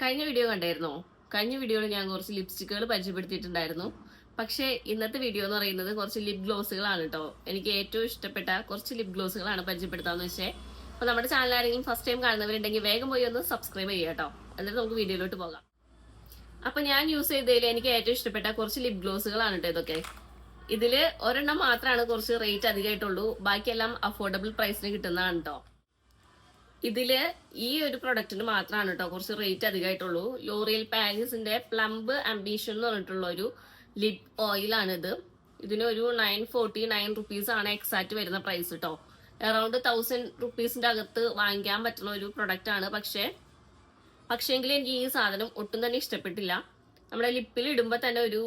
കഴിഞ്ഞ വീഡിയോ കണ്ടായിരുന്നോ? കഴിഞ്ഞ വീഡിയോയിൽ ഞാൻ കുറച്ച് ലിപ്സ്റ്റിക്കുകൾ പരിചയപ്പെടുത്തിയിട്ടുണ്ടായിരുന്നു. പക്ഷേ ഇന്നത്തെ വീഡിയോ എന്ന് പറയുന്നത് കുറച്ച് ലിപ് ഗ്ലോസുകളാണ് കേട്ടോ. എനിക്ക് ഏറ്റവും ഇഷ്ടപ്പെട്ട കുറച്ച് ലിപ് ഗ്ലോസുകളാണ് പരിചയപ്പെടുത്താന്ന് വെച്ചേ. അപ്പൊ നമ്മുടെ ചാനൽ ആരെങ്കിലും ഫസ്റ്റ് ടൈം കാണുന്നവരുണ്ടെങ്കിൽ വേഗം പോയി ഒന്ന് സബ്സ്ക്രൈബ് ചെയ്യുക കേട്ടോ. എന്നിട്ട് നമുക്ക് വീഡിയോയിലോട്ട് പോകാം. അപ്പൊ ഞാൻ യൂസ് ചെയ്തതിൽ എനിക്ക് ഏറ്റവും ഇഷ്ടപ്പെട്ട കുറച്ച് ലിപ് ഗ്ലോസുകളാണ് കേട്ടോ ഇതൊക്കെ. ഇതില് ഒരെണ്ണം മാത്രമാണ് കുറച്ച് റേറ്റ് അധികമായിട്ടുള്ളൂ. ബാക്കിയെല്ലാം അഫോർഡബിൾ പ്രൈസിന് കിട്ടുന്നതാണ് കേട്ടോ. ഇതില് ഈ ഒരു പ്രൊഡക്റ്റിന് മാത്രമാണ് കേട്ടോ കുറച്ച് റേറ്റ് അധികമായിട്ടുള്ളൂ. ലോറിയൽ പാരീസിന്റെ പ്ലംബ് അംബീഷൻ എന്ന് പറഞ്ഞിട്ടുള്ള ഒരു ലിപ് ഓയിലാണിത്. ഇതിനൊരു 949 റുപ്പീസ് ആണ് എക്സാക്ട് വരുന്ന പ്രൈസ് കേട്ടോ. അറൌണ്ട് 1000 റുപ്പീസിന്റെ അകത്ത് വാങ്ങിക്കാൻ പറ്റുന്ന ഒരു പ്രൊഡക്റ്റ് ആണ്. പക്ഷേങ്കിൽ എനിക്ക് ഈ സാധനം ഒട്ടും തന്നെ ഇഷ്ടപ്പെട്ടില്ല. നമ്മുടെ ലിപ്പിൽ ഇടുമ്പോ തന്നെ ഒരു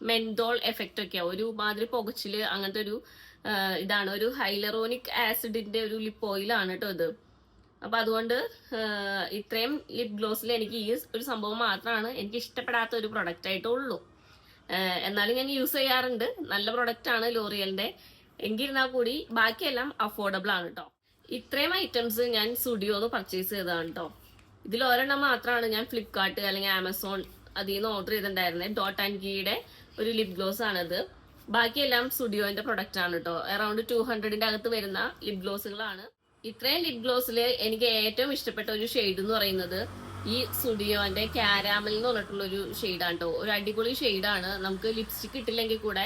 മെൻതോൾ എഫക്റ്റ് ഒക്കെയാ, ഒരു മാതിരി പുകച്ചില് അങ്ങനത്തെ ഒരു ഇതാണ്. ഒരു ഹൈലറോണിക് ആസിഡിന്റെ ഒരു ലിപ്പ് ഓയിലാണ് കേട്ടോ ഇത്. അപ്പൊ അതുകൊണ്ട് ഇത്രയും ലിപ് ഗ്ലോസിൽ എനിക്ക് ഈ ഒരു സംഭവം മാത്രമാണ് എനിക്ക് ഇഷ്ടപ്പെടാത്ത ഒരു പ്രൊഡക്റ്റ് ആയിട്ടുള്ളൂ. എന്നാലും ഞാൻ യൂസ് ചെയ്യാറുണ്ട്. നല്ല പ്രൊഡക്റ്റ് ആണ് ലോറിയലിന്റെ. എങ്കിരുന്നാൽ കൂടി ബാക്കിയെല്ലാം അഫോർഡബിൾ ആണ് കേട്ടോ. ഇത്രയും ഐറ്റംസ് ഞാൻ സ്റ്റുഡിയോന്ന് പർച്ചേസ് ചെയ്തതാണ് കേട്ടോ. ഇതിൽ ഒരെണ്ണം മാത്രമാണ് ഞാൻ ഫ്ലിപ്കാർട്ട് അല്ലെങ്കിൽ ആമസോൺ അതിൽ നിന്ന് ഓർഡർ ചെയ്തിട്ടുണ്ടായിരുന്നത്. ഡോട്ട് ആൻഡ് കീയുടെ ഒരു ലിപ് ഗ്ലോസ് ആണിത്. ബാക്കിയെല്ലാം സ്റ്റുഡിയോന്റെ പ്രൊഡക്റ്റ് ആണ് കേട്ടോ. അറൌണ്ട് 200ന്റെ അകത്ത് വരുന്ന ലിപ് ഗ്ലോസുകളാണ്. ഇത്രയും ലിപ് ഗ്ലോസില് എനിക്ക് ഏറ്റവും ഇഷ്ടപ്പെട്ട ഒരു ഷെയ്ഡ് എന്ന് പറയുന്നത് ഈ സ്റ്റുഡിയോന്റെ കാരാമൽ എന്ന് പറഞ്ഞിട്ടുള്ള ഒരു ഷെയ്ഡാണ് കേട്ടോ. ഒരു അടിപൊളി ഷെയ്ഡാണ്. നമുക്ക് ലിപ്സ്റ്റിക് ഇട്ടില്ലെങ്കിൽ കൂടെ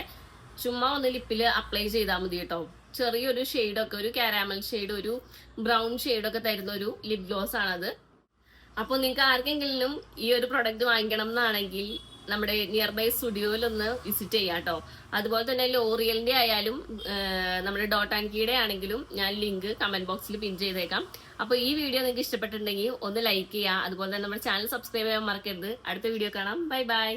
ചുമ്മാ ഒന്ന് ലിപ്പില് അപ്ലൈ ചെയ്താൽ മതി കേട്ടോ. ചെറിയൊരു ഷെയ്ഡൊക്കെ, ഒരു കാരാമൽ ഷെയ്ഡ്, ഒരു ബ്രൗൺ ഷെയ്ഡൊക്കെ തരുന്ന ഒരു ലിപ് ഗ്ലോസ് ആണത്. അപ്പോൾ നിങ്ങൾക്ക് ആർക്കെങ്കിലും ഈ ഒരു പ്രൊഡക്റ്റ് വാങ്ങിക്കണം എന്നാണെങ്കിൽ നമ്മുടെ നിയർ ബൈ സ്റ്റുഡിയോയിൽ ഒന്ന് വിസിറ്റ് ചെയ്യാം കേട്ടോ. അതുപോലെ തന്നെ ലോറിയലിന്റെ ആയാലും നമ്മുടെ ഡോട്ട് ആൻഡ് കീയുടെ ആണെങ്കിലും ഞാൻ ലിങ്ക് കമന്റ് ബോക്സിൽ പിൻ ചെയ്തേക്കാം. അപ്പോൾ ഈ വീഡിയോ നിങ്ങൾക്ക് ഇഷ്ടപ്പെട്ടിട്ടുണ്ടെങ്കിൽ ഒന്ന് ലൈക്ക് ചെയ്യുക. അതുപോലെ തന്നെ നമ്മുടെ ചാനൽ സബ്സ്ക്രൈബ് ചെയ്യാൻ മറക്കരുത്. അടുത്ത വീഡിയോ കാണാം. Bye bye.